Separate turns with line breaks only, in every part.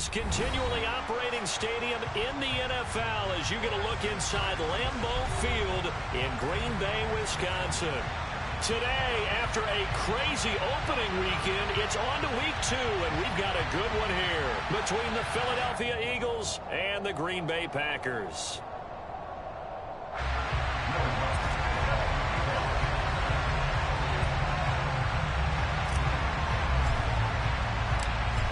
most continually operating stadium in the NFL as you get a look inside Lambeau Field in Green Bay, Wisconsin. Today, after a crazy opening weekend, it's on to week 2, and we've got a good one here between the Philadelphia Eagles and the Green Bay Packers.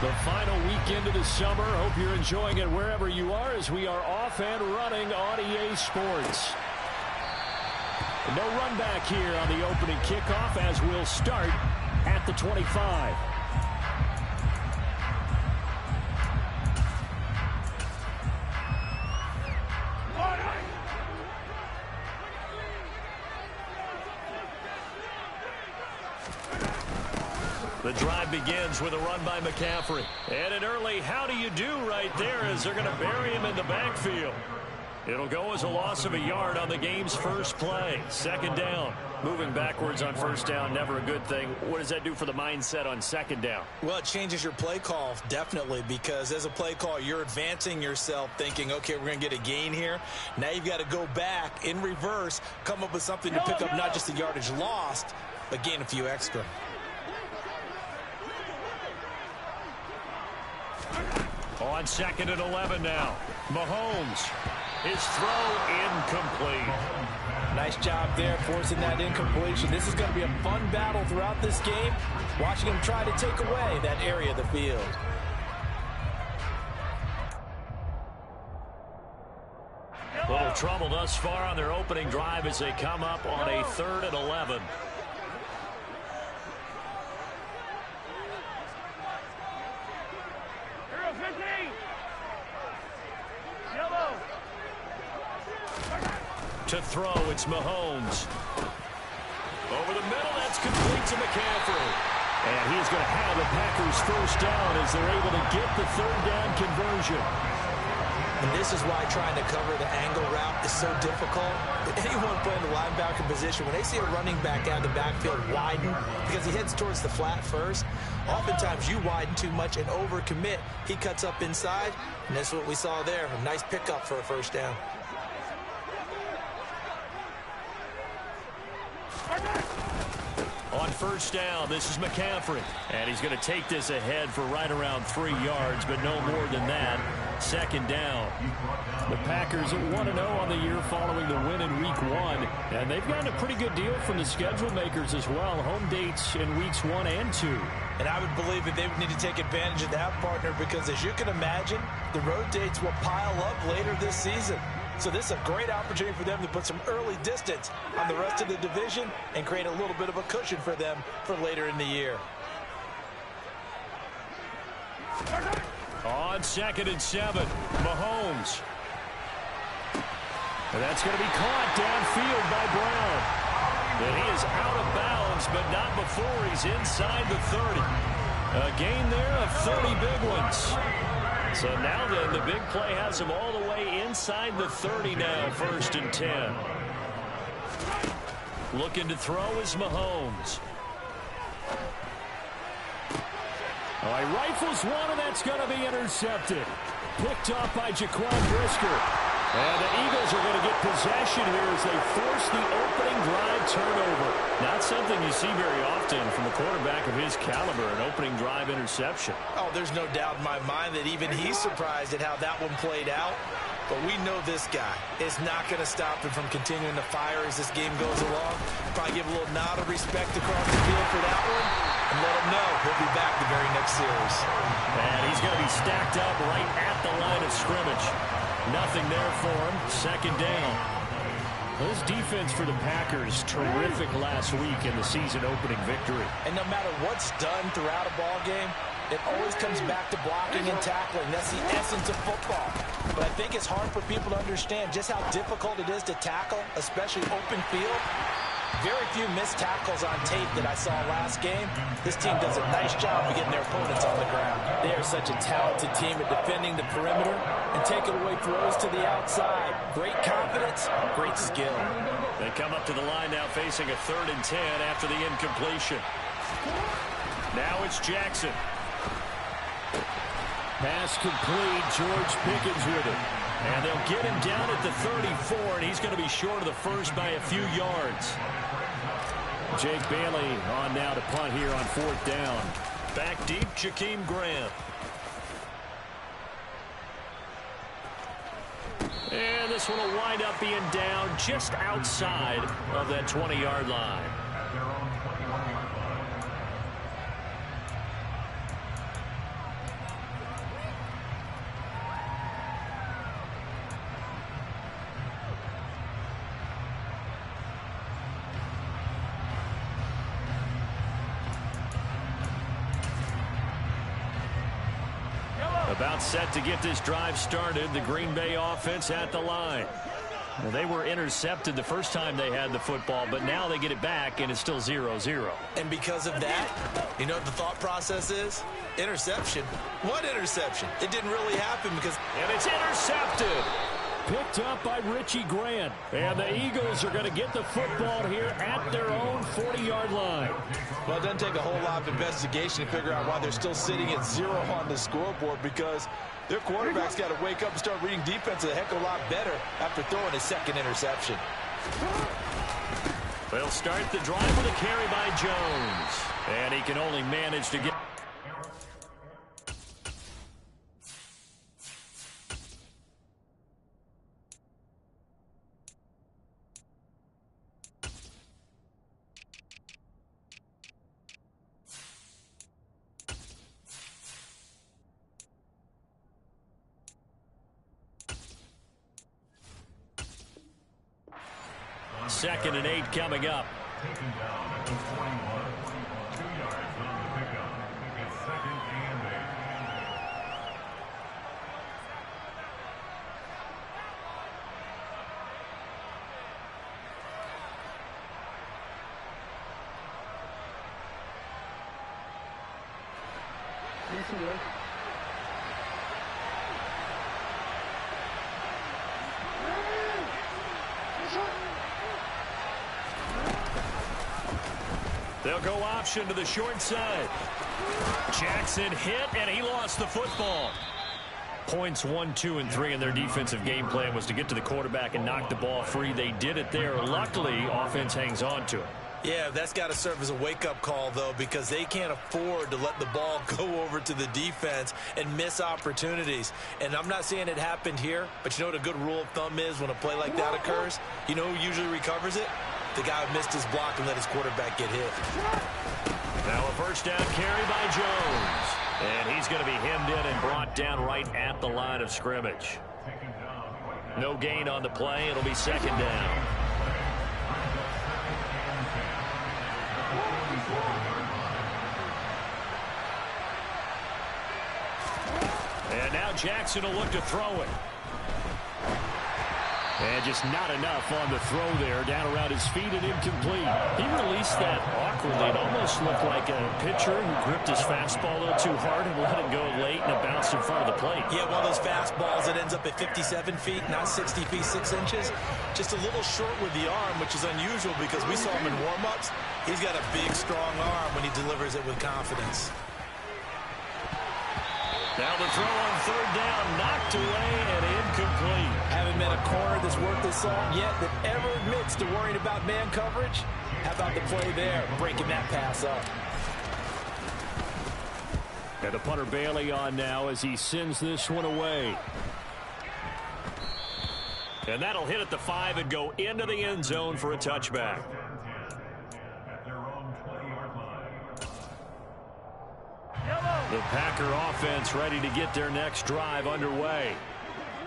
The final weekend of the summer. Hope you're enjoying it wherever you are as we are off and running on EA Sports. No run back here on the opening kickoff as we'll start at the 25. The drive begins with a run by McCaffrey. And an early how do you do right there as they're going to bury him in the backfield. It'll go as a loss of a yard on the game's first play. Second down. Moving backwards on first down, never a good thing. What does that do for the mindset on second down?
Well, it changes your play call, definitely, because as a play call, you're advancing yourself thinking, okay, we're going to get a gain here. Now you've got to go back in reverse, come up with something to pick up not just the yardage lost, but gain a few extra.
On 2nd and 11 now. Mahomes. His throw incomplete.
Nice job there forcing that incompletion. This is going to be a fun battle throughout this game. Watching him try to take away that area of the field.
Little trouble thus far on their opening drive as they come up on a 3rd and 11. To throw, it's Mahomes. Over the middle, that's complete to McCaffrey. And he's going to have the Packers first down as they're able to get the 3rd down conversion.
And this is why trying to cover the angle route is so difficult. Anyone playing the linebacker position, when they see a running back out of the backfield widen, because he heads towards the flat first, oftentimes you widen too much and overcommit. He cuts up inside, and that's what we saw there. A nice pickup for a first down.
On first down, this is McCaffrey. And he's going to take this ahead for right around 3 yards, but no more than that. Second down. The Packers at 1-0 on the year following the win in Week 1. And they've gotten a pretty good deal from the schedule makers as well. Home dates in Weeks 1 and 2.
And I would believe that they would need to take advantage of that, partner, because as you can imagine, the road dates will pile up later this season. So this is a great opportunity for them to put some early distance on the rest of the division and create a little bit of a cushion for them for later in the year.
On 2nd and 7, Mahomes. And that's going to be caught downfield by Brown. And he is out of bounds, but not before he's inside the 30. A gain there of 30 big ones. So now then, the big play has him all the way inside the 30 now, 1st and 10. Looking to throw is Mahomes. Oh, he rifles one, and that's going to be intercepted. Picked off by Jaquan Brisker. And the Eagles are going to get possession here as they force the opening drive turnover. Not something you see very often from a quarterback of his caliber, an opening drive interception.
Oh, there's no doubt in my mind that even he's surprised at how that one played out. But we know this guy is not going to stop him from continuing to fire as this game goes along. Probably give a little nod of respect across the field for that one and let him know he'll be back the very next series.
And he's going to be stacked up right at the line of scrimmage. Nothing there for him. Second down. This defense for the Packers, terrific last week in the season opening victory.
And no matter what's done throughout a ball game, it always comes back to blocking and tackling. That's the essence of football. But I think it's hard for people to understand just how difficult it is to tackle, especially open field. Very few missed tackles on tape that I saw last game. This team does a nice job of getting their opponents on the ground. They are such a talented team at defending the perimeter and taking away throws to the outside. Great confidence, great skill.
They come up to the line now facing a 3rd and 10 after the incompletion. Now it's Jackson. Pass complete. George Pickens with it. And they'll get him down at the 34, and he's going to be short of the first by a few yards. Jake Bailey on now to punt here on 4th down. Back deep, Jakeem Grant. And this one will wind up being down just outside of that 20-yard line. About set to get this drive started. The Green Bay offense at the line. Well, they were intercepted the first time they had the football, but now they get it back, and it's still 0-0.
And because of that, you know what the thought process is? Interception. What interception? It didn't really happen because...
And it's intercepted. Picked up by Richie Grant. And the Eagles are going to get the football here at their own 40-yard line.
Well, it doesn't take a whole lot of investigation to figure out why they're still sitting at 0 on the scoreboard, because their quarterback's got to wake up and start reading defense a heck of a lot better after throwing his second interception.
They'll start the drive with a carry by Jones. And he can only manage to get... Second and 8 coming up.
Taken down at the 21, 2 yards on the pickup. It's 2nd and 8.
Yes, he is.
They'll go option to the short side. Jackson hit, and he lost the football. Points 1, 2, and 3 in their defensive game plan was to get to the quarterback and knock the ball free. They did it there. Luckily, offense hangs on to it.
Yeah, that's got to serve as a wake-up call, though, because they can't afford to let the ball go over to the defense and miss opportunities. And I'm not saying it happened here, but you know what a good rule of thumb is when a play like that occurs? You know who usually recovers it? The guy who missed his block and let his quarterback get hit.
Now a first down carry by Jones. And he's going to be hemmed in and brought down right at the line of scrimmage. No gain on the play. It'll be 2nd down. And now Jackson will look to throw it. And just not enough on the throw there. Down around his feet and incomplete. He released that awkwardly. It almost looked like a pitcher who gripped his fastball a little too hard and let it go late, and it bounced in front of the plate.
Yeah, one of those fastballs that ends up at 57 feet, not 60 feet, 6 inches. Just a little short with the arm, which is unusual because we saw him in warm-ups. He's got a big, strong arm when he delivers it with confidence.
Now the throw on 3rd down, knocked away and incomplete.
Haven't met a corner that's worth his salt yet that ever admits to worrying about man coverage. How about the play there, breaking that pass up?
And the punter Bailey on now as he sends this one away. And that'll hit at the 5 and go into the end zone for a touchback. The Packer offense ready to get their next drive underway.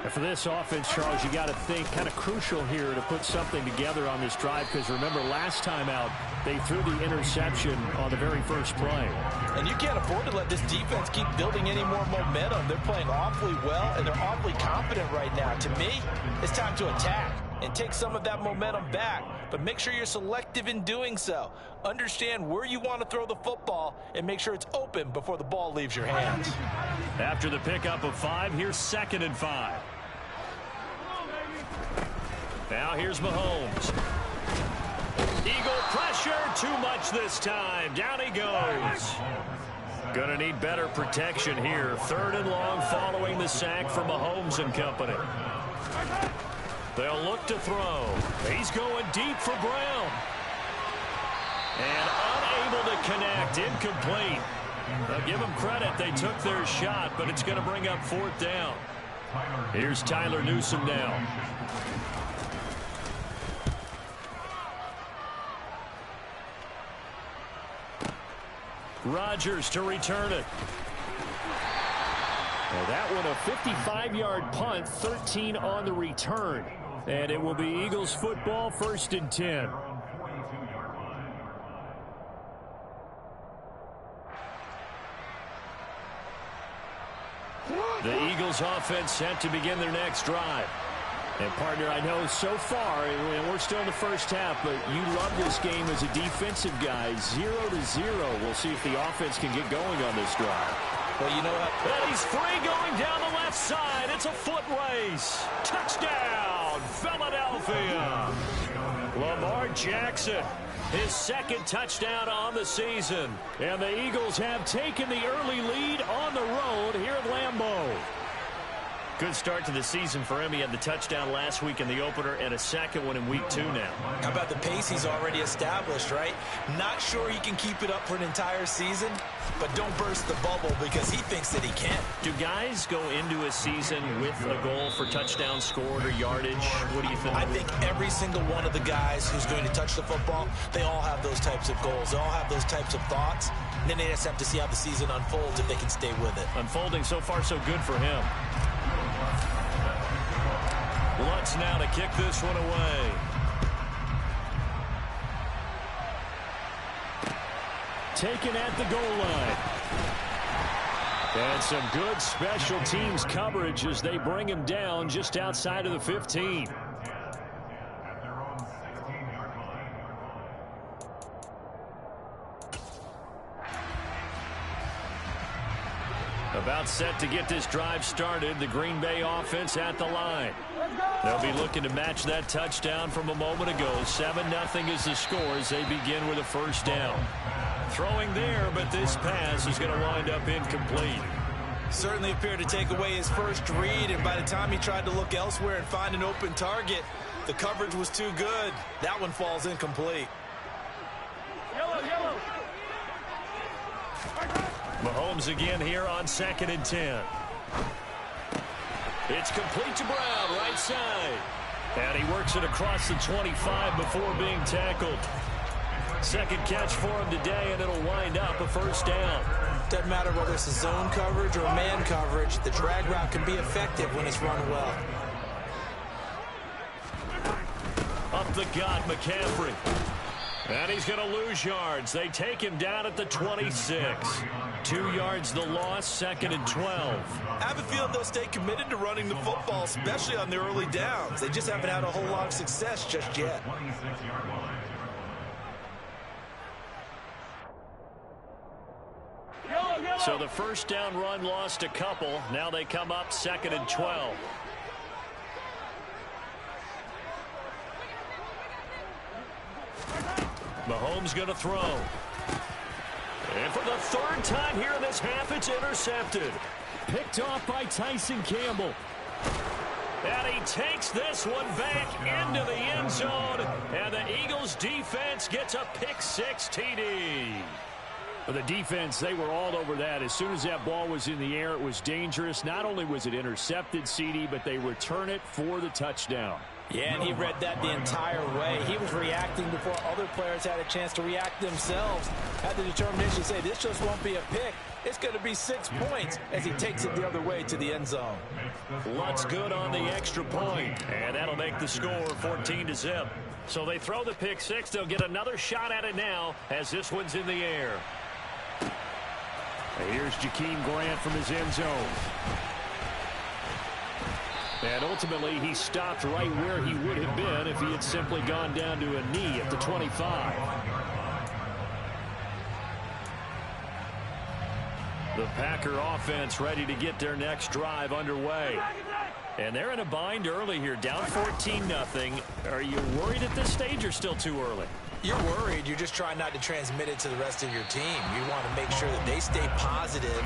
And for this offense, Charles, you got to think kind of crucial here to put something together on this drive, because remember last time out they threw the interception on the very first play.
And you can't afford to let this defense keep building any more momentum. They're playing awfully well, and they're awfully confident right now. To me, it's time to attack and take some of that momentum back. But make sure you're selective in doing so. Understand where you want to throw the football and make sure it's open before the ball leaves your hands.
After the pickup of 5, here's 2nd and 5. Now here's Mahomes. Eagle pressure, too much this time. Down he goes. Gonna need better protection here. 3rd and long following the sack from Mahomes and company. They'll look to throw. He's going deep for Brown. And unable to connect. Incomplete. I'll give them credit. They took their shot, but it's going to bring up 4th down. Here's Tyler Newsome now. Rodgers to return it. Well, that one a 55-yard punt, 13 on the return. And it will be Eagles football, 1st and 10. The Eagles offense set to begin their next drive. And, partner, I know so far, and we're still in the first half, but you love this game as a defensive guy. 0-0. We'll see if the offense can get going on this drive.
Well, you know what?
And he's free going down the left side. It's a foot race. Touchdown, Philadelphia. Lamar Jackson, his 2nd touchdown on the season. And the Eagles have taken the early lead on the road here at Lambeau. Good start to the season for him. He had the touchdown last week in the opener and a 2nd one in week 2 now.
How about the pace he's already established, right? Not sure he can keep it up for an entire season, but don't burst the bubble because he thinks that he can.
Do guys go into a season with a goal for touchdowns scored or yardage? What do you think?
I think every single one of the guys who's going to touch the football, they all have those types of goals. They all have those types of thoughts. And then they just have to see how the season unfolds if they can stay with it.
Unfolding so far so good for him. Lutz now to kick this one away. Taken at the goal line. And some good special teams coverage as they bring him down just outside of the 15. About set to get this drive started. The Green Bay offense at the line. They'll be looking to match that touchdown from a moment ago. 7-0 is the score as they begin with a 1st down. Throwing there, but this pass is going to wind up incomplete.
Certainly appeared to take away his first read, and by the time he tried to look elsewhere and find an open target, the coverage was too good. That one falls incomplete.
Yellow.
Mahomes again here on 2nd and 10. It's complete to Brown, right side. And he works it across the 25 before being tackled. 2nd catch for him today, and it'll wind up a 1st down.
Doesn't matter whether it's a zone coverage or man coverage, the drag route can be effective when it's run well.
Up the gut, McCaffrey. And he's going to lose yards. They take him down at the 26. 2 yards the loss, 2nd and 12.
I have a feeling they'll stay committed to running the football, especially on the early downs. They just haven't had a whole lot of success just yet.
So the 1st down run lost a couple. Now they come up 2nd and 12. Mahomes going to throw. And for the 3rd time here in this half, it's intercepted. Picked off by Tyson Campbell. And he takes this one back into the end zone. And the Eagles defense gets a pick-6 TD. For the defense, they were all over that. As soon as that ball was in the air, it was dangerous. Not only was it intercepted, CD, but they return it for the touchdown.
Yeah, and he read that the entire way. He was reacting before other players had a chance to react themselves. Had the determination to say, this just won't be a pick. It's going to be 6 points as he takes it the other way to the end zone.
Lutz good on the extra point, and that'll make the score 14-0. So they throw the pick-6. They'll get another shot at it now as this one's in the air. Here's Jakeem Grant from his end zone. And ultimately, he stopped right where he would have been if he had simply gone down to a knee at the 25. The Packer offense ready to get their next drive underway. And they're in a bind early here, down 14-0. Are you worried at this stage or still too early?
You're worried. You're just trying not to transmit it to the rest of your team. You want to make sure that they stay positive,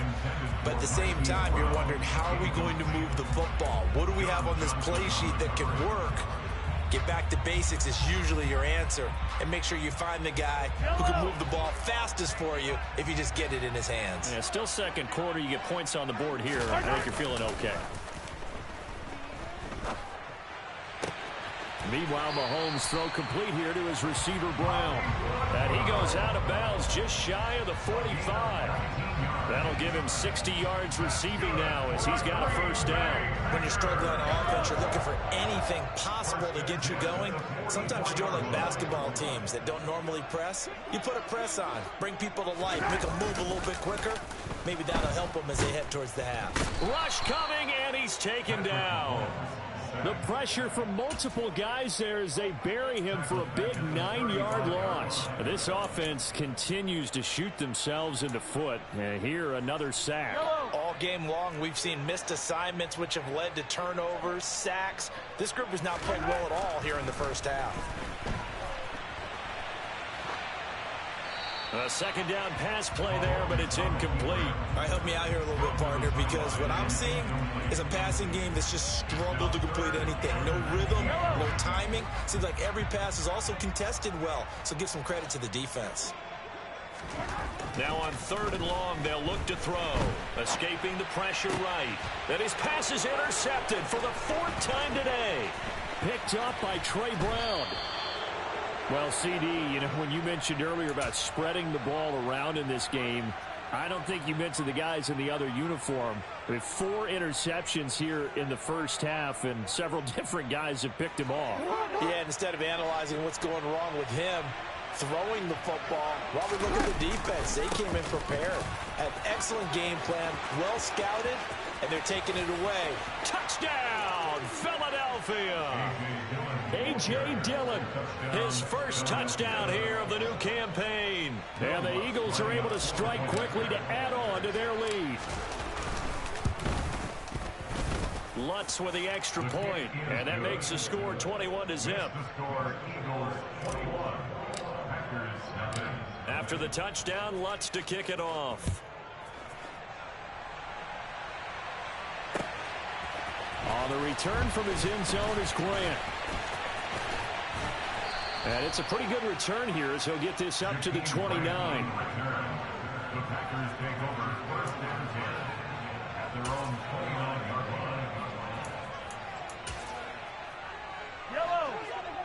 but at the same time, you're wondering, how are we going to move the football? What do we have on this play sheet that can work? Get back to basics is usually your answer, and make sure you find the guy who can move the ball fastest for you if you just get it in his hands.
Yeah, still second quarter. You get points on the board here. I think you're feeling okay. Meanwhile, Mahomes throw complete here to his receiver, Brown. And he goes out of bounds just shy of the 45. That'll give him 60 yards receiving now as he's got a first down.
When you're struggling on offense, you're looking for anything possible to get you going. Sometimes you do it like basketball teams that don't normally press. You put a press on, bring people to life, make them move a little bit quicker. Maybe that'll help them as they head towards the half.
Rush coming, and he's taken down. The pressure from multiple guys there as they bury him for a big 9-yard loss. This offense continues to shoot themselves in the foot. And here, another sack.
All game long, we've seen missed assignments, which have led to turnovers, sacks. This group has not played well at all here in the first half.
A second down pass play there, but it's incomplete.
All right, help me out here a little bit, partner, because what I'm seeing is a passing game that's just struggled to complete anything. No rhythm, no timing. Seems like every pass is also contested well, so give some credit to the defense.
Now on 3rd and long, they'll look to throw. Escaping the pressure right. That his pass is intercepted for the 4th time today. Picked up by Trey Brown. Well, CD, you know, when you mentioned earlier about spreading the ball around in this game, I don't think you mentioned the guys in the other uniform. With 4 interceptions here in the first half, and several different guys have picked him off.
Yeah, instead of analyzing what's going wrong with him, throwing the football, while we look at the defense, they came in prepared. Had an excellent game plan, well scouted, and they're taking it away.
Touchdown, Philadelphia! A.J. Dillon, his first touchdown here of the new campaign. And the Eagles are able to strike quickly to add on to their lead. Lutz with the extra point, and that makes the score 21-0. After the touchdown, Lutz to kick it off. On the return from his end zone is Grant. And it's a pretty good return here as he'll get this up to the 29.
The Packers take over 1st and 10 at their own 29-yard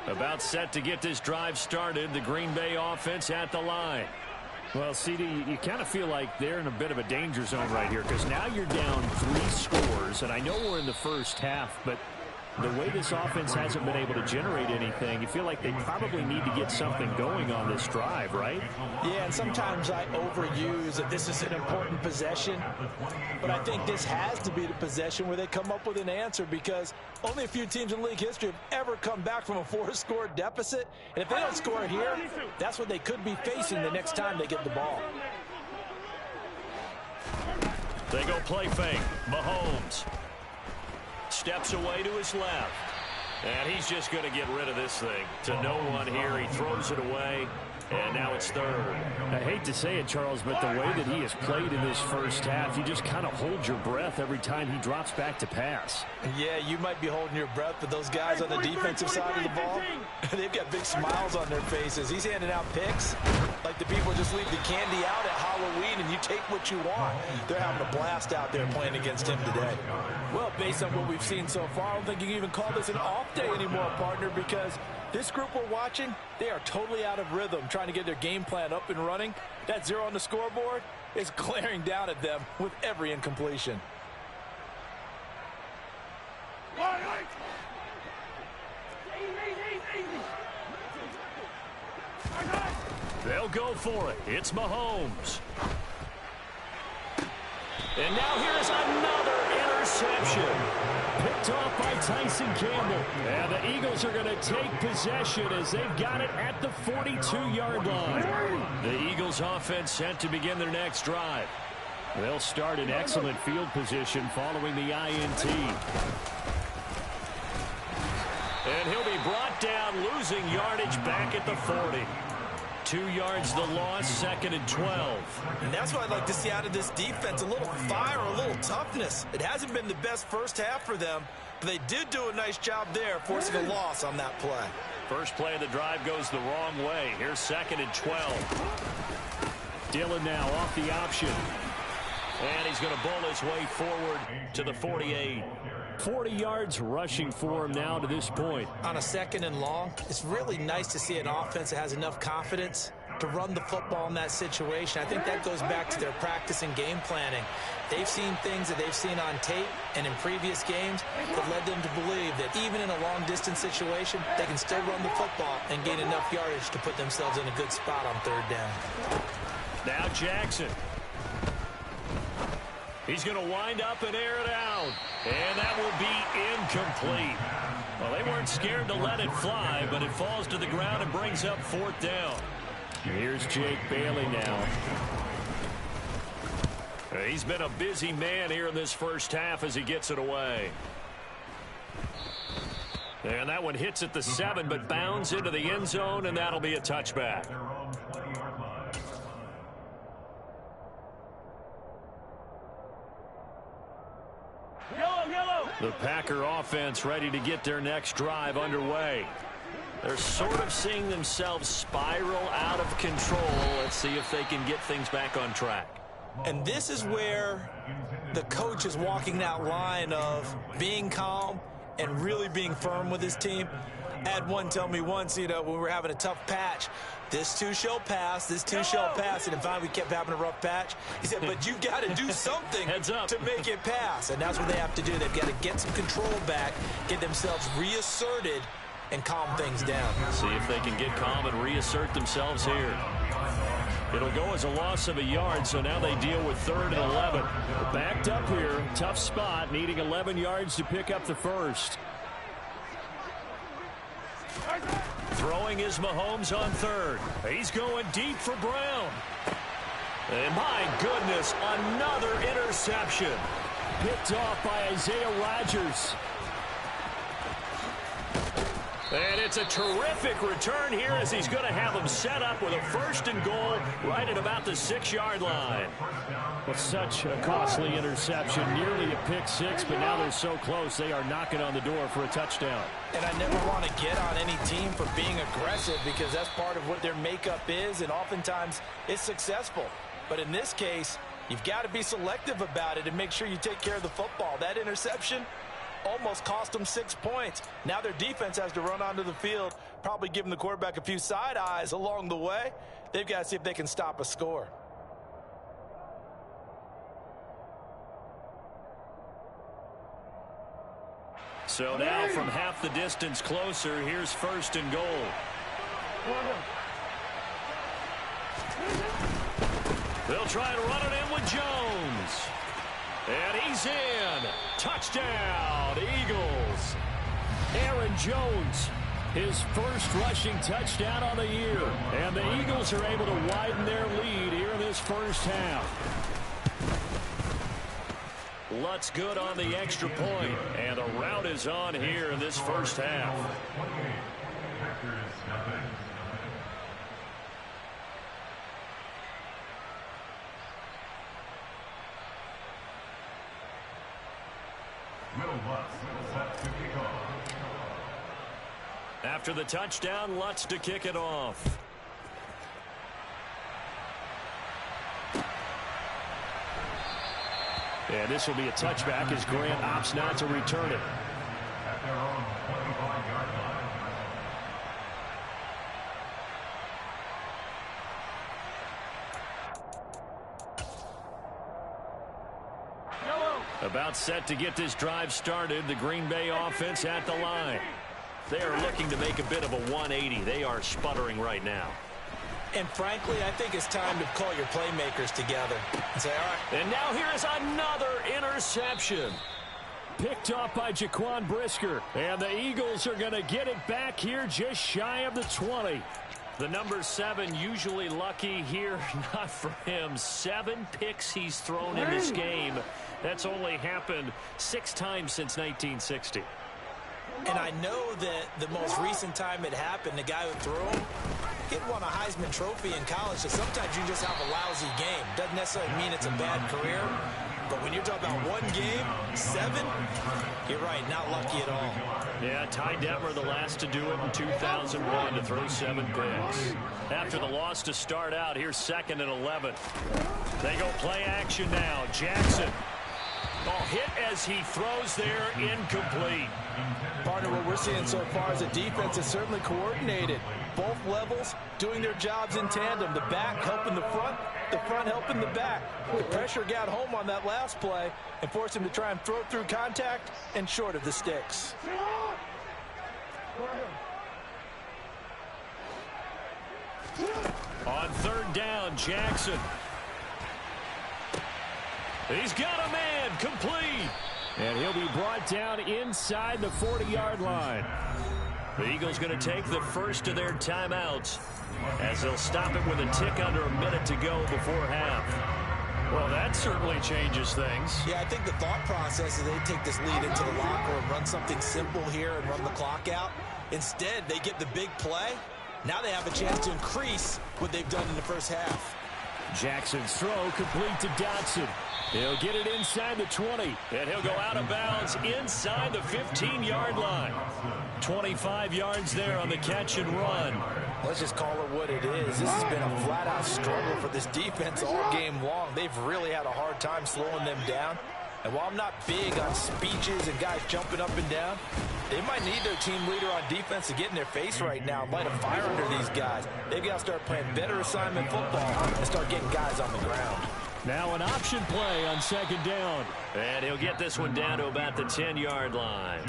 line.
About set to get this drive started. The Green Bay offense at the line. Well, CD, you kind of feel like they're in a bit of a danger zone right here because now you're down 3 scores. And I know we're in the first half, but the way this offense hasn't been able to generate anything, you feel like they probably need to get something going on this drive, right?
Yeah, and sometimes I overuse that this is an important possession, but I think this has to be the possession where they come up with an answer because only a few teams in league history have ever come back from a 4-score deficit, and if they don't score here, that's what they could be facing the next time they get the ball.
They go play fake. Mahomes steps away to his left. And he's just going to get rid of this thing. To no one here. He throws it away. And now it's 3rd.
I hate to say it, Charles, but the way that he has played in this first half, you just kind of hold your breath every time he drops back to pass.
Yeah, you might be holding your breath, but those guys on the defensive side of the ball, they've got big smiles on their faces. He's handing out picks like the people just leave the candy out at Halloween and you take what you want. They're having a blast out there playing against him today. Well, based on what we've seen so far, I don't think you can even call this an off day anymore, partner, because this group we're watching, they are totally out of rhythm, trying to get their game plan up and running. That 0 on the scoreboard is glaring down at them with every incompletion.
They'll go for it. It's Mahomes. And now here's another interception. Picked off by Tyson Campbell. And the Eagles are going to take possession as they've got it at the 42-yard line. The Eagles offense set to begin their next drive. They'll start in excellent field position following the INT. And he'll be brought down, losing yardage back at the 40. 2 yards the loss, 2nd and 12.
And that's what I'd like to see out of this defense, a little fire, a little toughness. It hasn't been the best first half for them, but they did do a nice job there, forcing a loss on that play.
First play of the drive goes the wrong way. Here's 2nd and 12. Dillon now off the option. And he's going to bowl his way forward to the 48. 40 yards rushing for him now to this point.
On a 2nd and long, it's really nice to see an offense that has enough confidence to run the football in that situation. I think that goes back to their practice and game planning. They've seen things that they've seen on tape and in previous games that led them to believe that even in a long-distance situation, they can still run the football and gain enough yardage to put themselves in a good spot on 3rd down.
Now Jackson. He's going to wind up and air it out. And that will be incomplete. Well, they weren't scared to let it fly, but it falls to the ground and brings up 4th down. Here's Jake Bailey now. He's been a busy man here in this first half as he gets it away. And that one hits at the 7, but bounds into the end zone, and that'll be a touchback. The Packer offense ready to get their next drive underway. They're sort of seeing themselves spiral out of control. Let's see if they can get things back on track.
And this is where the coach is walking that line of being calm and really being firm with his team. I had one tell me once, when we were having a tough patch, this too shall pass, this too shall pass. And finally we kept having a rough patch. He said, but you've got to do something to make it pass. And that's what they have to do. They've got to get some control back, get themselves reasserted, and calm things down.
See if they can get calm and reassert themselves here. It'll go as a loss of a yard, so now they deal with 3rd and 11. Backed up here, tough spot, needing 11 yards to pick up the first. Throwing is Mahomes on 3rd. He's going deep for Brown. And my goodness, another interception.
Picked off by Isaiah Rodgers.
And it's a terrific return here as he's going to have them set up with a 1st and goal right at about the 6-yard line.
Well, such a costly interception, nearly a pick 6, but now they're so close they are knocking on the door for a touchdown.
And I never want to get on any team for being aggressive because that's part of what their makeup is, and oftentimes it's successful. But in this case, you've got to be selective about it and make sure you take care of the football. That interception almost cost them 6 points. Now their defense has to run onto the field, probably giving the quarterback a few side eyes along the way. They've got to see if they can stop a score.
So now from half the distance closer, here's 1st and goal. They'll try to run it in with Jones. And he's in. Touchdown, Eagles.
Aaron Jones, his first rushing touchdown on the year. And the Eagles are able to widen their lead here in this first half.
Lutz good on the extra point, and the rout is on here in this first half. After the touchdown, Lutz to kick it off.
And this will be a touchback as Grant opts not to return it.
At their own 25-yard line.
About set to get this drive started, the Green Bay offense at the line. They are looking to make a bit of a 180. They are sputtering right now.
And frankly, I think it's time to call your playmakers together and say, all right.
And now here is another interception.
Picked off by Jaquan Brisker. And the Eagles are going to get it back here just shy of the 20.
The number 7 usually lucky here. Not for him. 7 picks he's thrown in this game. That's only happened 6 times since 1960.
And I know that the most recent time it happened, the guy who threw him, kid won a Heisman Trophy in college, so sometimes you just have a lousy game. Doesn't necessarily mean it's a bad career. But when you're talking about one game, 7, you're right, not lucky at all.
Yeah, Ty Detmer, the last to do it in 2001 to throw 7 picks. After the loss to start out, here's 2nd and 11. They go play action now. Jackson. Ball hit as he throws there, incomplete.
Partner, what we're seeing so far is a defense is certainly coordinated. Both levels doing their jobs in tandem. The back helping the front helping the back. The pressure got home on that last play and forced him to try and throw through contact and short of the sticks.
On 3rd down, Jackson. He's got a man, complete.
And he'll be brought down inside the 40-yard line.
The Eagles going to take the first of their timeouts as they'll stop it with a tick under a minute to go before half. Well, that certainly changes things.
Yeah, I think the thought process is they take this lead into the locker and run something simple here and run the clock out. Instead, they get the big play. Now they have a chance to increase what they've done in the first half.
Jackson's throw complete to Dotson. He'll get it inside the 20.
And he'll go out of bounds inside the 15-yard line. 25 yards there on the catch and run.
Let's just call it what it is. This has been a flat-out struggle for this defense all game long. They've really had a hard time slowing them down. And while I'm not big on speeches and guys jumping up and down, they might need their team leader on defense to get in their face right now and light a fire under these guys. They've got to start playing better assignment football and start getting guys on the ground.
Now an option play on 2nd down.
And he'll get this one down to about the 10-yard line.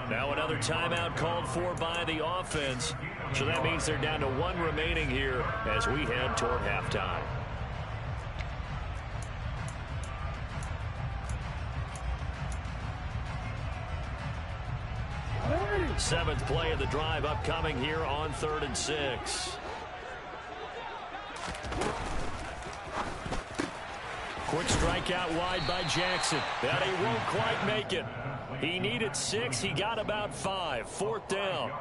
Now another timeout called for by the offense. So that means they're down to 1 remaining here as we head toward halftime. Seventh play of the drive upcoming here on 3rd and 6.
Quick strikeout wide by Jackson.
But he won't quite make it. He needed 6. He got about 5. 4th down.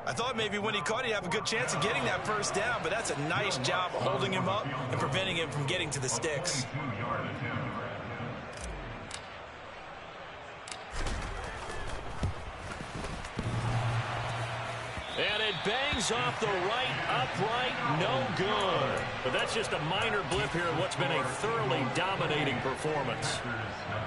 I thought maybe when he caught it, he'd have a good chance of getting that first down, but that's a nice job of holding him up and preventing him from getting to the sticks.
And it bangs off the right upright, no good. But that's just a minor blip here in what's been a thoroughly dominating performance.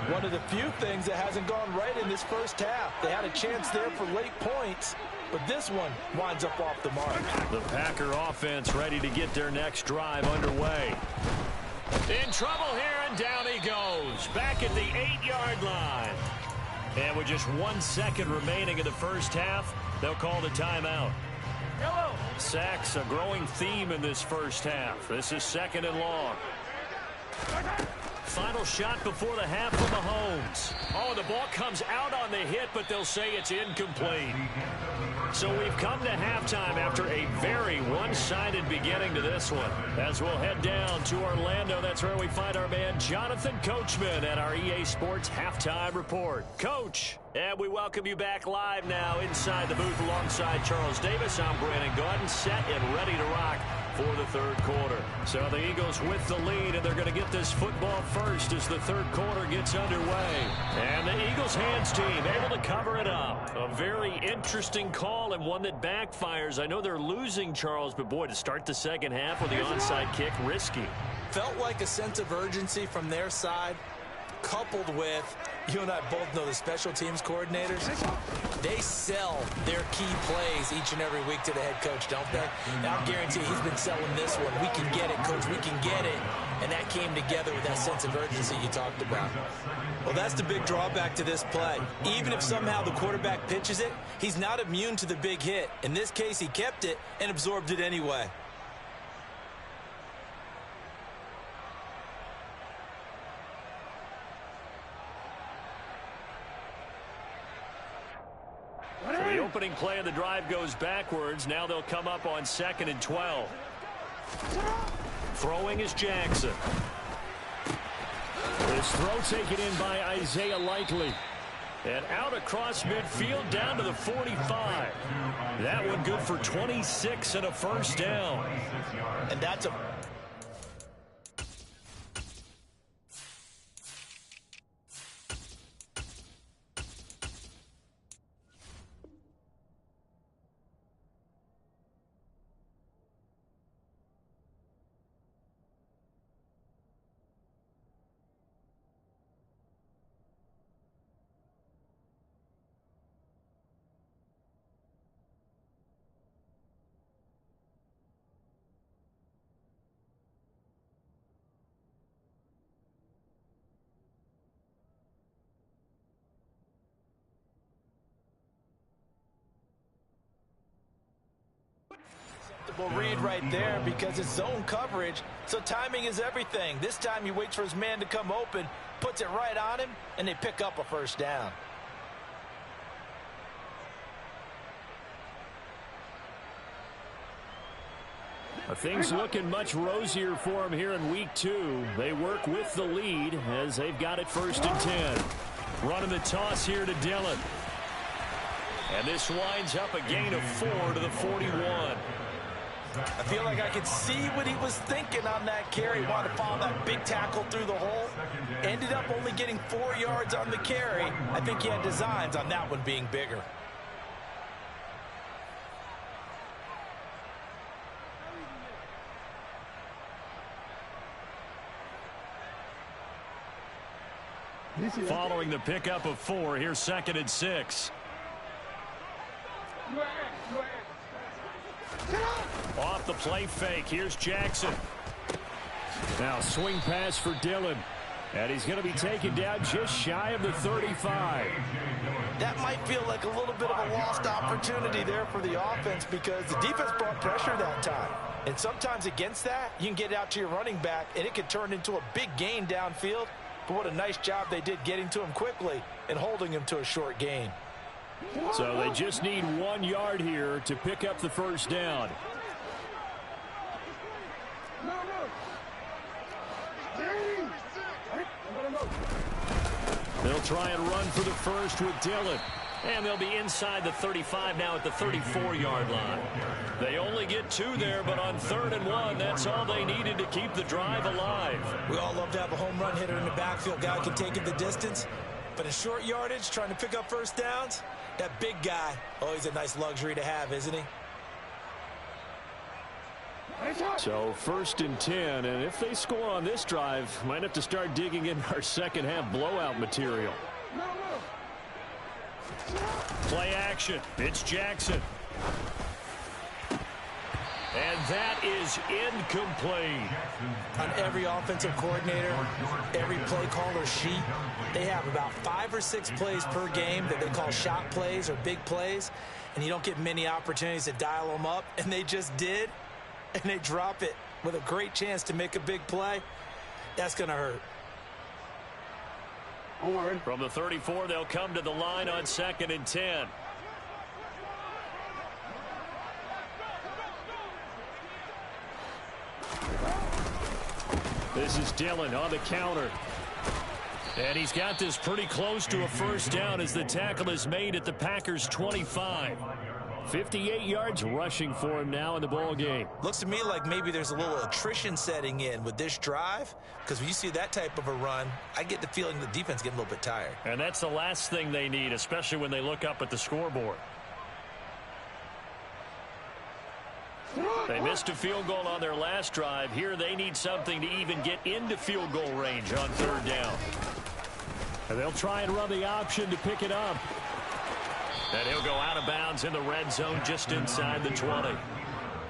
One of the few things that hasn't gone right in this first half. They had a chance there for late points, but this one winds up off the mark.
The Packer offense ready to get their next drive underway. In trouble here, and down he goes. Back at the 8-yard line. And with just 1 second remaining in the first half, they'll call the timeout. Sacks, a growing theme in this first half. This is 2nd and long. Final shot before the half for Mahomes. Oh, the ball comes out on the hit, but they'll say it's incomplete. So we've come to halftime after a very one-sided beginning to this one. As we'll head down to Orlando, that's where we find our man Jonathan Coachman at our EA Sports Halftime Report. Coach, and we welcome you back live now inside the booth alongside Charles Davis. I'm Brandon Gaudin, set and ready to rock for the 3rd quarter. So the Eagles with the lead, and they're going to get this football first as the 3rd quarter gets underway. And the Eagles hands team able to cover it up. A very interesting call and one that backfires. I know they're losing, Charles, but boy, to start the 2nd half with the onside kick, risky.
Felt like a sense of urgency from their side, coupled with, you and I both know the special teams coordinators, they sell their key plays each and every week to the head coach, don't they? Now, I guarantee he's been selling this one. We can get it, coach, we can get it. And that came together with that sense of urgency you talked about. Well, that's the big drawback to this play. Even if somehow the quarterback pitches it, he's not immune to the big hit. In this case, he kept it and absorbed it anyway.
The opening play of the drive goes backwards. Now they'll come up on 2nd and 12. Throwing is Jackson.
This throw taken in by Isaiah Likely. And out across midfield down to the 45. That one good for 26 and a first down.
And that's a... read right there because it's zone coverage, so timing is everything. This time he waits for his man to come open, puts it right on him, and they pick up a first down.
Things looking much rosier for him here in week 2. They work with the lead as they've got it 1st and 10. Running the toss here to Dillon. And this winds up a gain of 4 to the 41.
I feel like I could see what he was thinking on that carry. Wanted to follow that big tackle through the hole. Ended up only getting 4 yards on the carry. I think he had designs on that one being bigger.
Following the pickup of 4, here's 2nd and 6. Off the play fake, here's Jackson. Now swing pass for Dillon. And he's going to be taken down just shy of the 35.
That might feel like a little bit of a lost opportunity there for the offense because the defense brought pressure that time. And sometimes against that, you can get out to your running back, and it could turn into a big gain downfield. But what a nice job they did getting to him quickly and holding him to a short gain.
So they just need 1 yard here to pick up the first down. They'll try and run for the first with Dillon. And they'll be inside the 35 now at the 34-yard line. They only get 2 there, but on 3rd and 1, that's all they needed to keep the drive alive.
We all love to have a home run hitter in the backfield. Guy can take it the distance. But in short yardage, trying to pick up first downs, that big guy, always a nice luxury to have, isn't he?
So 1st and 10, and if they score on this drive, might have to start digging in our second half blowout material. Play action. It's Jackson. And that is incomplete.
On every offensive coordinator, every play caller sheet, they have about 5 or 6 plays per game that they call shot plays or big plays, and you don't get many opportunities to dial them up, and they just did, and they drop it with a great chance to make a big play. That's going to hurt.
From the 34, they'll come to the line on 2nd and 10. This is Dillon on the counter. And he's got this pretty close to a first down as the tackle is made at the Packers' 25. 58 yards rushing for him now in the ball game.
Looks to me like maybe there's a little attrition setting in with this drive, because when you see that type of a run, I get the feeling the defense getting a little bit tired.
And that's the last thing they need, especially when they look up at the scoreboard. They missed a field goal on their last drive. Here they need something to even get into field goal range on 3rd down. And they'll try and run the option to pick it up. And he'll go out of bounds in the red zone just inside the 20.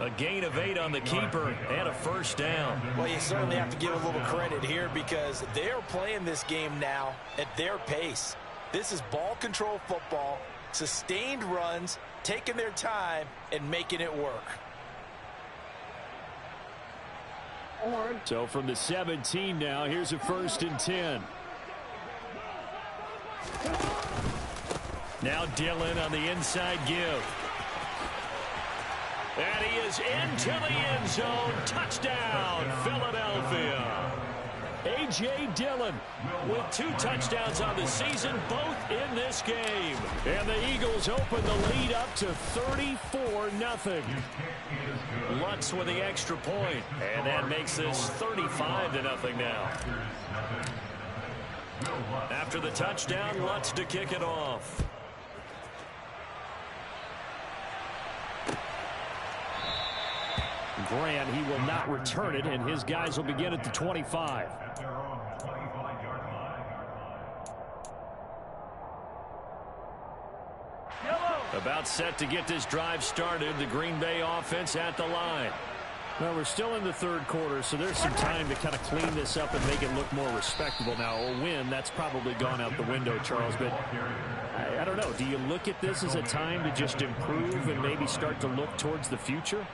A gain of 8 on the keeper and a first down.
Well, you certainly have to give a little credit here because they're playing this game now at their pace. This is ball control football, sustained runs, taking their time, and making it work.
So from the 17 now, here's a 1st and 10. Now Dillon on the inside give. And he is into the end zone. Touchdown, Philadelphia. A.J. Dillon with 2 touchdowns on the season, both in this this game. And the Eagles open the lead up to 34-0. Lutz with the extra point. And that makes this 35-0 now. After the touchdown, Lutz to kick it off. Grant, he will not return it, and his guys will begin at the 25. About set to get this drive started. The Green Bay offense at the line. Well, we're still in the third quarter, so there's some time to kind of clean this up and make it look more respectable. Now, a win, that's probably gone out the window, Charles, but I don't know. Do you look at this as a time to just improve and maybe start to look towards the future?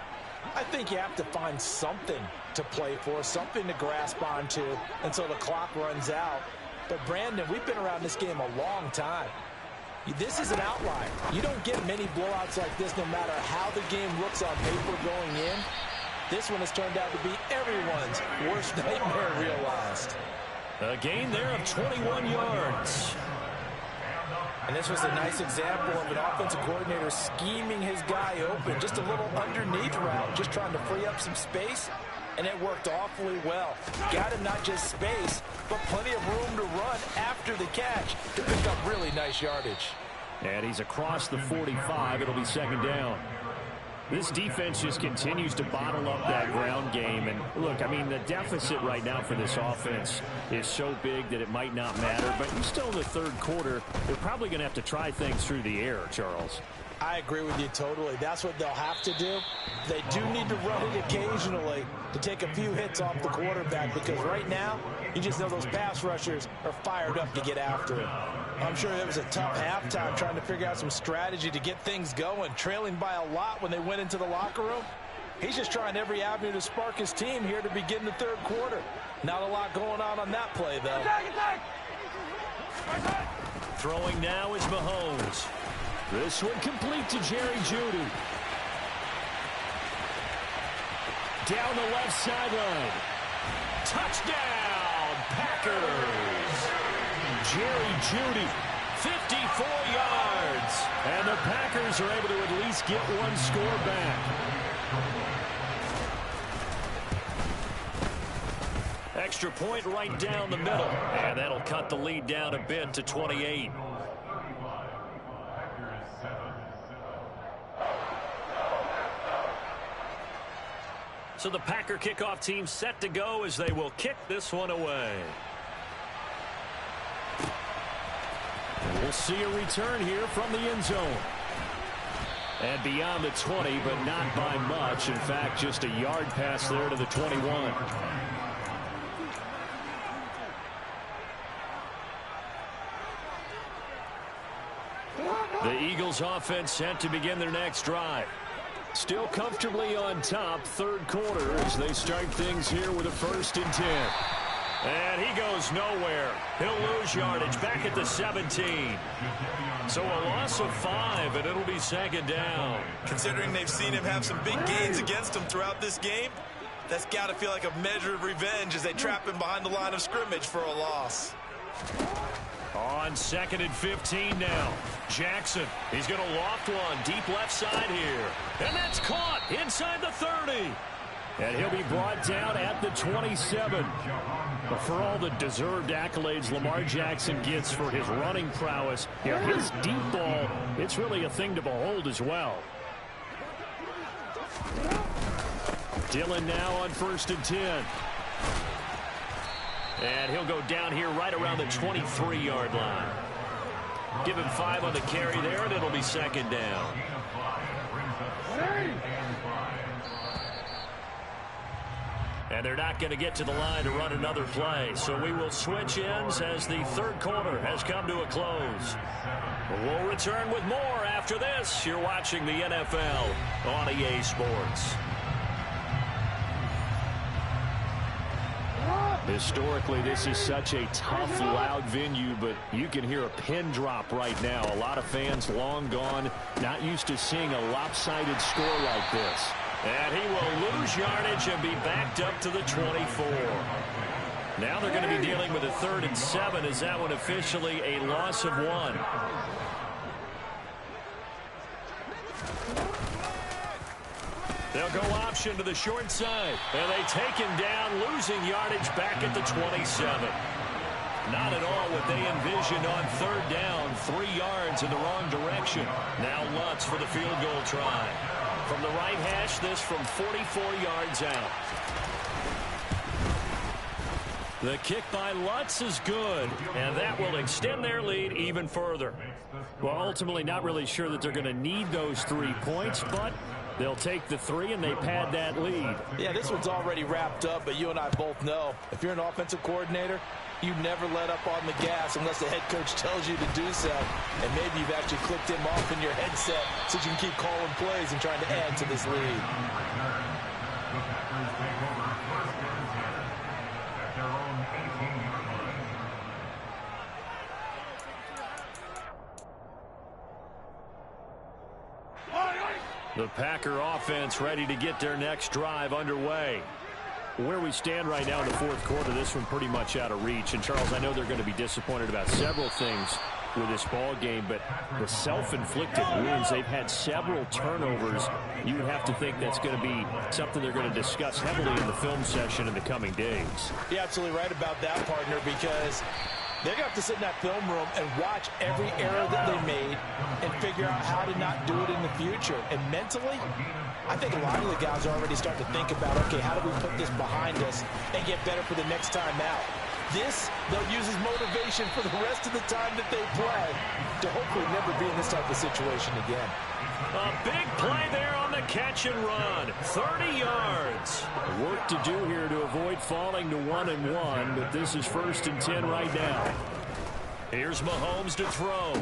I think you have to find something to play for, something to grasp onto until the clock runs out. But, Brandon, we've been around this game a long time. This is an outlier. You don't get many blowouts like this no matter how the game looks on paper going in. This one has turned out to be everyone's worst nightmare realized.
A gain there of 21 yards.
And this was a nice example of an offensive coordinator scheming his guy open. Just a little underneath route, just trying to free up some space. And it worked awfully well. Got him not just space, but plenty of room to run after the catch to pick up really nice yardage.
And he's across the 45. It'll be second down. This defense just continues to bottle up that ground game. And look, I mean, the deficit right now for this offense is so big that it might not matter. But you're still in the third quarter. They're probably going to have to try things through the air, Charles.
I agree with you totally. That's what they'll have to do. They do need to run it occasionally to take a few hits off the quarterback, because right now, you just know those pass rushers are fired up to get after it. I'm sure it was a tough halftime trying to figure out some strategy to get things going, trailing by a lot when they went into the locker room. He's just trying every avenue to spark his team here to begin the third quarter. Not a lot going on that play, though.
Throwing now is Mahomes. This one complete to Jerry Jeudy. Down the left sideline. Touchdown, Packers. Jerry Jeudy, 54 yards. And the Packers are able to at least get one score back. Extra point right down the middle. And that'll cut the lead down a bit to 28. So the Packer kickoff team set to go as they will kick this one away. And we'll see a return here from the end zone. And beyond the 20, but not by much. In fact, just a yard pass there to the 21. The Eagles offense set to begin their next drive. Still comfortably on top, third quarter, as they start things here with a 1st and 10. And he goes nowhere. He'll lose yardage back at the 17. So a loss of 5, and it'll be second down.
Considering they've seen him have some big gains against him throughout this game, that's got to feel like a measure of revenge as they trap him behind the line of scrimmage for a loss.
On 2nd and 15 now. Jackson, he's going to loft one deep left side here. And that's caught inside the 30. And he'll be brought down at the 27. But for all the deserved accolades Lamar Jackson gets for his running prowess, his deep ball, it's really a thing to behold as well. Dillon now on 1st and 10. And he'll go down here right around the 23-yard line. Give him 5 on the carry there, and it'll be second down. And they're not going to get to the line to run another play. So we will switch ends as the third quarter has come to a close. We'll return with more after this. You're watching the NFL on EA Sports. Historically, this is such a tough, loud venue, but you can hear a pin drop right now. A lot of fans long gone, not used to seeing a lopsided score like this. And he will lose yardage and be backed up to the 24. Now they're going to be dealing with a 3rd and 7. Is that one officially a loss of 1? They'll go option to the short side. And they take him down, losing yardage back at the 27. Not at all what they envisioned on 3rd down. 3 yards in the wrong direction. Now Lutz for the field goal try. From the right hash, this from 44 yards out. The kick by Lutz is good, and that will extend their lead even further. Well, ultimately not really sure that they're going to need those 3 points, but they'll take the 3 and they pad that lead.
Yeah, this one's already wrapped up, but you and I both know if you're an offensive coordinator, you never let up on the gas unless the head coach tells you to do so. And maybe you've actually clicked him off in your headset so you can keep calling plays and trying to add to this lead.
The Packer offense ready to get their next drive underway. Where we stand right now in the 4th quarter, this one pretty much out of reach. And, Charles, I know they're going to be disappointed about several things with this ball game, but the self-inflicted wounds, they've had several turnovers. You would have to think that's going to be something they're going to discuss heavily in the film session in the coming days.
You're absolutely right about that, partner, because they're going to have to sit in that film room and watch every error that they made and figure out how to not do it in the future. And mentally, I think a lot of the guys are already starting to think about, okay, how do we put this behind us and get better for the next time out? This, they'll use as motivation for the rest of the time that they play to hopefully never be in this type of situation again.
A big play there on the catch and run. 30 yards. Work to do here to avoid falling to 1-1, but this is 1st and 10 right now. Here's Mahomes to throw.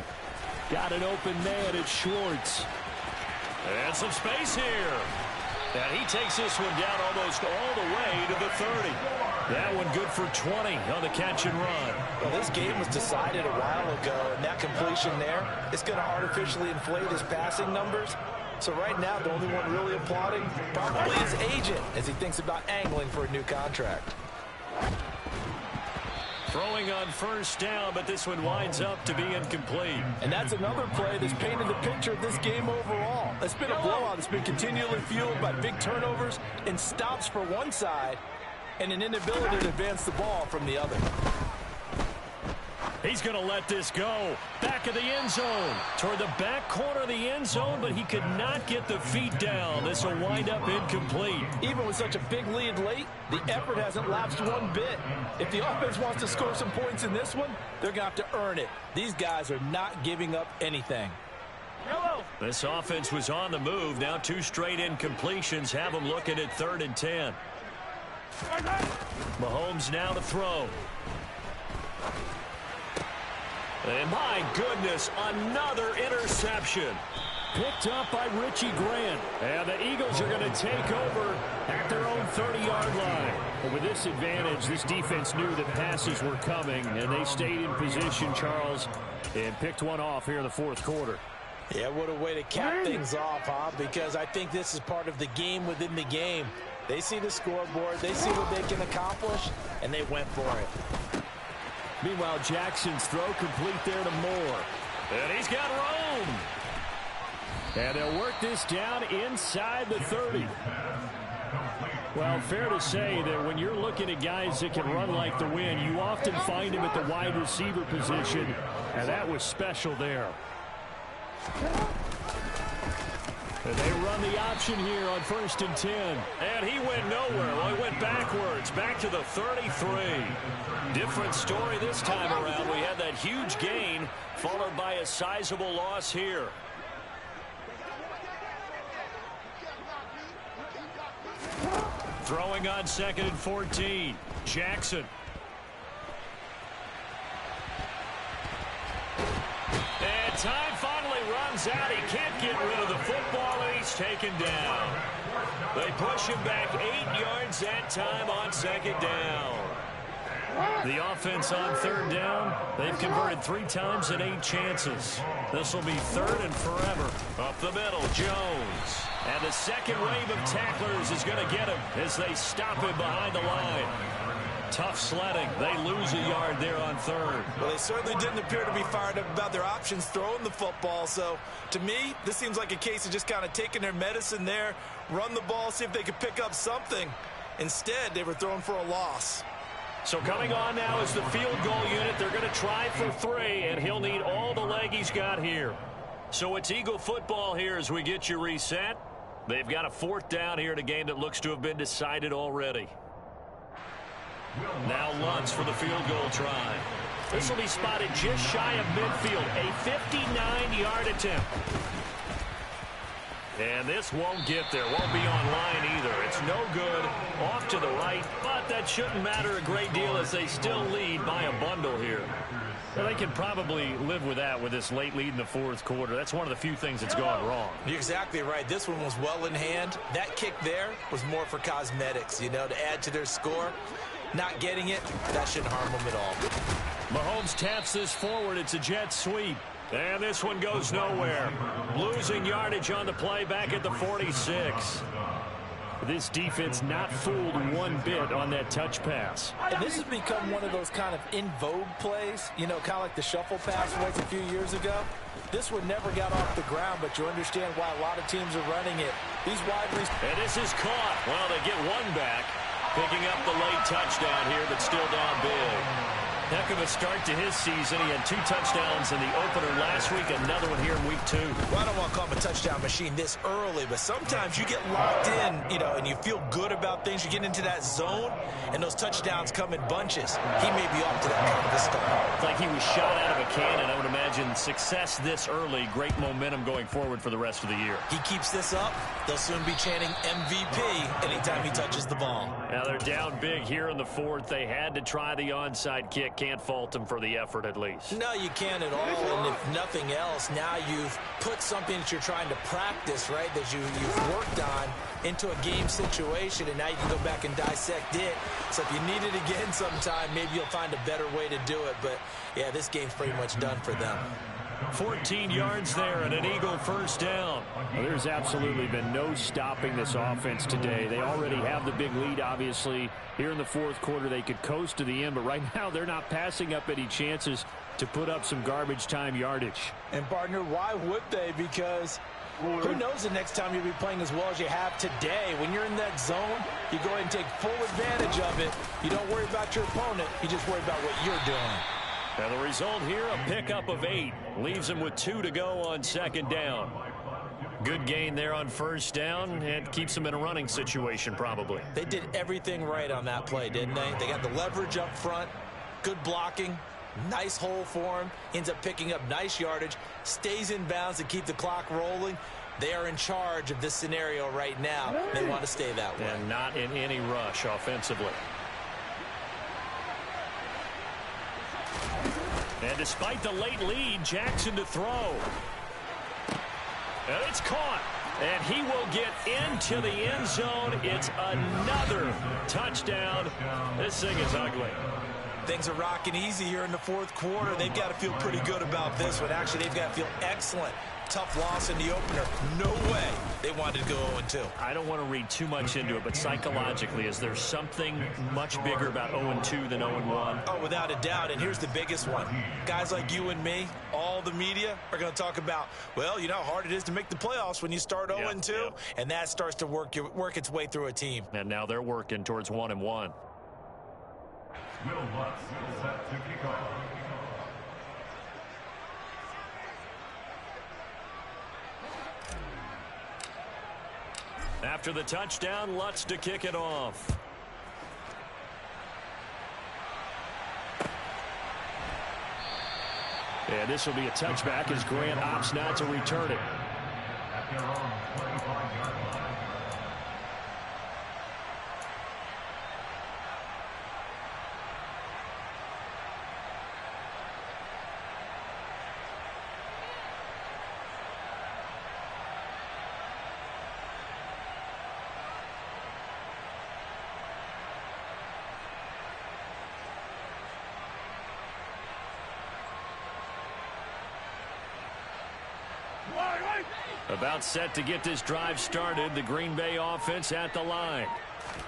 Got an open man at Schwartz. And some space here. And he takes this one down almost all the way to the 30. That one good for 20 on the catch and run.
Well, this game was decided a while ago, and that completion there is going to artificially inflate his passing numbers. So right now, the only one really applauding probably his agent as he thinks about angling for a new contract.
Throwing on 1st down, but this one winds up to be incomplete.
And that's another play that's painted the picture of this game overall. It's been a blowout. It's been continually fueled by big turnovers and stops for one side and an inability to advance the ball from the other.
He's going to let this go. Back of the end zone. Toward the back corner of the end zone, but he could not get the feet down. This will wind up incomplete.
Even with such a big lead late, the effort hasn't lapsed one bit. If the offense wants to score some points in this one, they're going to have to earn it. These guys are not giving up anything.
This offense was on the move. Now 2 straight incompletions have them looking at 3rd and 10. Mahomes now to throw. And my goodness, another interception. Picked up by Richie Grant. And the Eagles are going to take over at their own 30-yard line. But with this advantage, this defense knew that passes were coming, and they stayed in position, Charles, and picked one off here in the 4th quarter.
Yeah, what a way to cap things off, huh? Because I think this is part of the game within the game. They see the scoreboard, they see what they can accomplish, and they went for it.
Meanwhile, Jackson's throw complete there to Moore. And he's got room. And they'll work this down inside the 30. Well, fair to say that when you're looking at guys that can run like the wind, you often find them at the wide receiver position, and that was special there. And they run the option here on 1st and 10. And he went nowhere. Well, he went backwards, back to the 33. Different story this time around. We had that huge gain, followed by a sizable loss here. Throwing on 2nd and 14. Jackson. And time finally runs out. He can't get rid of the football, and he's taken down. They push him back 8 yards that time on 2nd down. The offense on 3rd down, they've converted 3 times in 8 chances. This will be 3rd and forever. Up the middle, Jones. And the second wave of tacklers is going to get him as they stop him behind the line. tough sledding. They lose a yard there on third.
Well, they certainly didn't appear to be fired up about their options throwing the football. So, to me, this seems like a case of just kind of taking their medicine there, run the ball, see if they could pick up something. Instead, they were throwing for a loss.
So coming on now is the field goal unit. They're going to try for 3, and he'll need all the leg he's got here. So it's Eagle football here as we get you reset. They've got a 4th down here in a game that looks to have been decided already. Now Lutz for the field goal try. This will be spotted just shy of midfield. A 59-yard attempt. And this won't get there. Won't be on line either. It's no good. Off to the right. But that shouldn't matter a great deal as they still lead by a bundle here. Well, they can probably live with that with this late lead in the 4th quarter. That's one of the few things that's gone wrong.
You're exactly right. This one was well in hand. That kick there was more for cosmetics, you know, to add to their score. Not getting it, that shouldn't harm them at all.
Mahomes taps this forward. It's a jet sweep. And this one goes nowhere. Losing yardage on the play back at the 46. This defense not fooled one bit on that touch pass.
And this has become one of those kind of in vogue plays, you know, kind of like the shuffle pass was a few years ago. This one never got off the ground, but you understand why a lot of teams are running it. These wide receivers.
And this is caught. Well, they get one back. Picking up the late touchdown here, but still down big. Heck of a start to his season. He had 2 touchdowns in the opener last week, another one here in week 2.
Well, I don't want to call him a touchdown machine this early, but sometimes you get locked in, you know, and you feel good about things. You get into that zone, and those touchdowns come in bunches. He may be off to that kind of a start.
It's like he was shot out of a cannon. I would imagine success this early, great momentum going forward for the rest of the year.
He keeps this up, they'll soon be chanting MVP anytime he touches the ball.
Now they're down big here in the 4th. They had to try the onside kick. Can't fault them for the effort at least.
No, you can't at all. And if nothing else, now you've put something that you're trying to practice, right, that you've worked on into a game situation, and now you can go back and dissect it. So if you need it again sometime, maybe you'll find a better way to do it. But, yeah, this game's pretty much done for them.
14 yards there and an Eagle 1st down. Well, there's absolutely been no stopping this offense today. They already have the big lead, obviously. Here in the 4th quarter, they could coast to the end, but right now they're not passing up any chances to put up some garbage time yardage.
And, partner, why would they? Because who knows the next time you'll be playing as well as you have today. When you're in that zone, you go ahead and take full advantage of it. You don't worry about your opponent. You just worry about what you're doing.
And the result here, a pickup of 8. Leaves them with 2 to go on 2nd down. Good gain there on 1st down and keeps them in a running situation probably.
They did everything right on that play, didn't they? They got the leverage up front, good blocking, nice hole for him, ends up picking up nice yardage, stays in bounds to keep the clock rolling. They are in charge of this scenario right now. They want to stay that way.
And not in any rush offensively. And despite the late lead, Jackson to throw. And it's caught. And he will get into the end zone. It's another touchdown. This thing is ugly.
Things are rocking easy here in the 4th quarter. They've got to feel pretty good about this one. Actually, they've got to feel excellent. Tough loss in the opener. No way they wanted to go 0-2.
I don't want to read too much into it, but psychologically, is there something much bigger about 0-2 than 0-1?
Oh, without a doubt. And here's the biggest one. Guys like you and me, all the media, are going to talk about, well, you know how hard it is to make the playoffs when you start 0-2.
Yep.
And that starts to work its way through a team.
And now they're working towards 1-1.
Will Lutz set to kick off.
After the touchdown, Lutz to kick it off. And this will be a touchback as Grant opts not to return it.
At their own 25-yard line.
About set to get this drive started. The Green Bay offense at the line.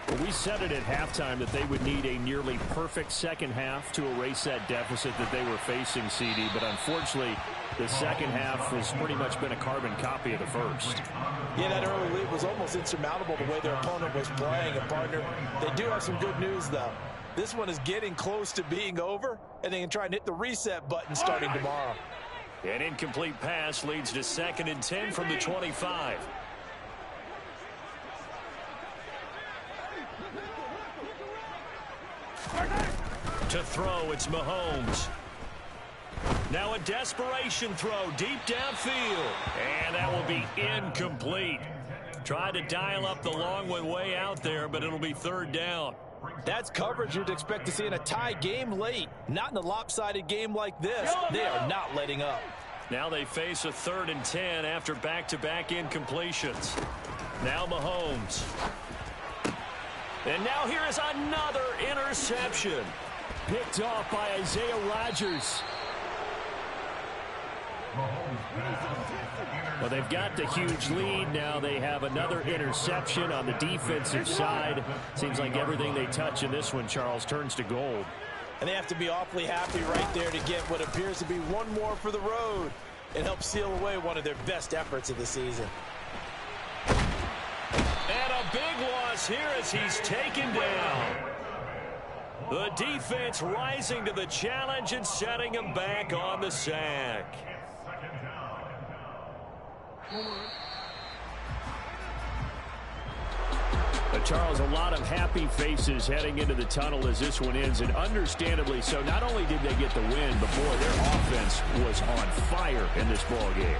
Well, we said it at halftime that they would need a nearly perfect second half to erase that deficit that they were facing, CD. But unfortunately, the second half has pretty much been a carbon copy of the first.
Yeah, that early lead was almost insurmountable the way their opponent was playing. And, partner, they do have some good news, though. This one is getting close to being over, and they can try and hit the reset button starting tomorrow.
An incomplete pass leads to 2nd and 10 from the 25. To throw, it's Mahomes. Now a desperation throw deep downfield. And that will be incomplete. Tried to dial up the long one way out there, but it'll be 3rd down.
That's coverage you'd expect to see in a tie game late. Not in a lopsided game like this. They are not letting up.
Now they face a 3rd and 10 after back-to-back incompletions. Now Mahomes. And now here is another interception.
Picked off by Isaiah Rodgers. Well, they've got the huge lead. Now they have another interception on the defensive side. Seems like everything they touch in this one, Charles, turns to gold.
And they have to be awfully happy right there to get what appears to be one more for the road and help seal away one of their best efforts of the season.
And a big loss here as he's taken down. The defense rising to the challenge and setting him back on the sack.
Charles, a lot of happy faces heading into the tunnel as this one ends, and understandably so. Not only did they get the win, but boy, their offense was on fire in this ball game.